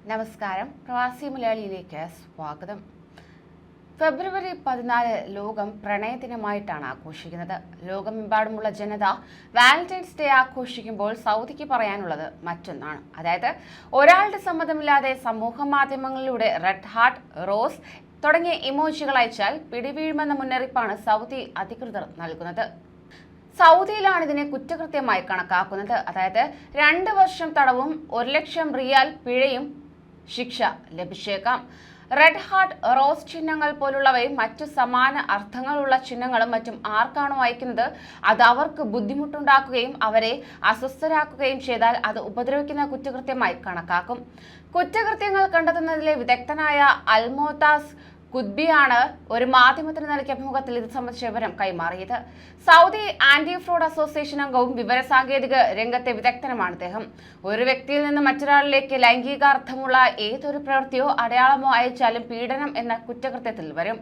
നമസ്കാരം. പ്രവാസി മലയാളിയിലേക്ക് സ്വാഗതം. ഫെബ്രുവരി 14 ലോകം പ്രണയദിനമായിട്ടാണ് ആഘോഷിക്കുന്നത്. ലോകമെമ്പാടുമുള്ള ജനത വാലന്റൈൻസ് ഡേ ആഘോഷിക്കുമ്പോൾ സൗദിക്ക് പറയാനുള്ളത് മറ്റൊന്നാണ്. അതായത് ഒരാളുടെ സമ്മതമില്ലാതെ സമൂഹ മാധ്യമങ്ങളിലൂടെ റെഡ് ഹാർട്ട്, റോസ് തുടങ്ങിയ ഇമോജികൾ അയച്ചാൽ പിടിവീഴുമെന്ന മുന്നറിയിപ്പാണ് സൗദി അധികൃതർ നൽകുന്നത്. സൗദിയിലാണ് ഇതിനെ കുറ്റകൃത്യമായി കണക്കാക്കുന്നത്. അതായത് 2 വർഷം തടവും 1 ലക്ഷം റിയാൽ പിഴയും ശിക്ഷ ലഭിച്ചേക്കാം. റെഡ് ഹാർട്ട്, റോസ് ചിഹ്നങ്ങൾ പോലുള്ളവയും മറ്റു സമാന അർത്ഥങ്ങളുള്ള ചിഹ്നങ്ങളും മറ്റും ആർക്കാണോ അയക്കുന്നത് അത് അവർക്ക് ബുദ്ധിമുട്ടുണ്ടാക്കുകയും അവരെ അസ്വസ്ഥരാക്കുകയും ചെയ്താൽ അത് ഉപദ്രവിക്കുന്ന കുറ്റകൃത്യമായി കണക്കാക്കും. കുറ്റകൃത്യങ്ങൾ കണ്ടെത്തുന്നതിലെ വിദഗ്ധനായ അൽമോതാസ് കുദ്ബിയാണ് ഒരു മാധ്യമത്തിന് നൽകിയ അഭിമുഖത്തിൽ ഇത് സംബന്ധിച്ച വിവരം കൈമാറിയത്. സൗദി ആന്റി ഫ്രോഡ് അസോസിയേഷൻ അംഗവും വിവരസാങ്കേതിക രംഗത്തെ വിദഗ്ധനുമാണ് അദ്ദേഹം. ഒരു വ്യക്തിയിൽ നിന്ന് മറ്റൊരാളിലേക്ക് ലൈംഗികാർത്ഥമുള്ള ഏതൊരു പ്രവൃത്തിയോ അടയാളമോ അയച്ചാലും പീഡനം എന്ന കുറ്റകൃത്യത്തിൽ വരും.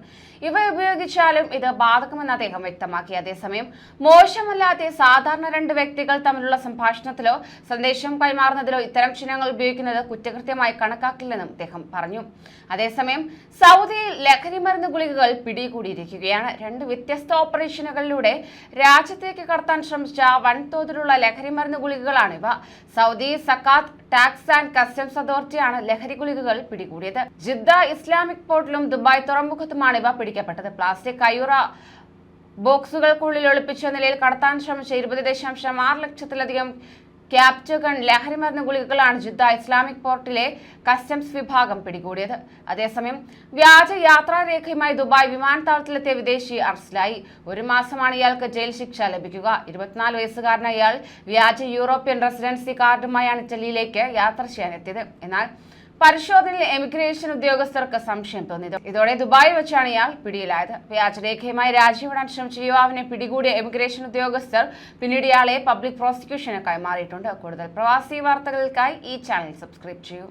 ഇവ ഉപയോഗിച്ചാലും ഇത് ബാധകമെന്ന് അദ്ദേഹം വ്യക്തമാക്കി. അതേസമയം മോശമല്ലാതെ സാധാരണ 2 വ്യക്തികൾ തമ്മിലുള്ള സംഭാഷണത്തിലോ സന്ദേശം കൈമാറുന്നതിലോ ഇത്തരം ചിഹ്നങ്ങൾ ഉപയോഗിക്കുന്നത് കുറ്റകൃത്യമായി കണക്കാക്കില്ലെന്നും അദ്ദേഹം പറഞ്ഞു. അതേസമയം സൗദിയിൽ ലഹരി മരുന്ന് ഗുളികകൾ പിടികൂടിയിരിക്കുകയാണ്. 2 വ്യത്യസ്ത ഓപ്പറേഷനുകളിലൂടെ രാജ്യത്തേക്ക് കടത്താൻ ശ്രമിച്ച വൻതോതിലുള്ള ലഹരി മരുന്ന് ഗുളികകളാണിവ. സൗദി സക്കാത്ത് ടാക്സ് ആൻഡ് കസ്റ്റംസ് അതോറിറ്റിയാണ് ലഹരി ഗുളികകൾ പിടികൂടിയത്. ജിദ്ദ ഇസ്ലാമിക് പോർട്ടിലും ദുബായ് തുറമുഖത്തുമാണ് ഇവ പിടിക്കപ്പെട്ടത്. പ്ലാസ്റ്റിക് കയ്യുറ ബോക്സുകൾക്കുള്ളിൽ ഒളിപ്പിച്ച നിലയിൽ കടത്താൻ ശ്രമിച്ച 20.6 ലക്ഷത്തിലധികം ക്യാപ്റ്റഗൺ ലഹരിമരുന്ന് ഗുളികകളാണ് ജിദ്ദ ഇസ്ലാമിക് പോർട്ടിലെ കസ്റ്റംസ് വിഭാഗം പിടികൂടിയത്. അതേസമയം വ്യാജ യാത്രാരേഖയുമായി ദുബായ് വിമാനത്താവളത്തിലെത്തിയ വിദേശി അറസ്റ്റിലായി. 1 മാസമാണ് ഇയാൾക്ക് ജയിൽ ശിക്ഷ ലഭിക്കുക. 24 വയസ്സുകാരനായ ഇയാൾ വ്യാജ യൂറോപ്യൻ റെസിഡൻസി കാർഡുമായാണ് ഇറ്റലിയിലേക്ക് യാത്ര ചെയ്യാനെത്തിയത്. എന്നാൽ പരിശോധനയിൽ എമിഗ്രേഷൻ ഉദ്യോഗസ്ഥർക്ക് സംശയം തോന്നി. ഇതോടെ ദുബായിൽ വെച്ചാണ് ഇയാൾ പിടിയിലായത്. വ്യാജരേഖയുമായി രാജ്യം ശ്രമിച്ച യുവാവിനെ പിടികൂടിയ എമിഗ്രേഷൻ ഉദ്യോഗസ്ഥർ പിന്നീട് ഇയാളെ പബ്ലിക് പ്രോസിക്യൂഷന് കൈമാറിയിട്ടുണ്ട്. കൂടുതൽ പ്രവാസി വാർത്തകൾക്കായി ഈ ചാനൽ സബ്സ്ക്രൈബ് ചെയ്യൂ.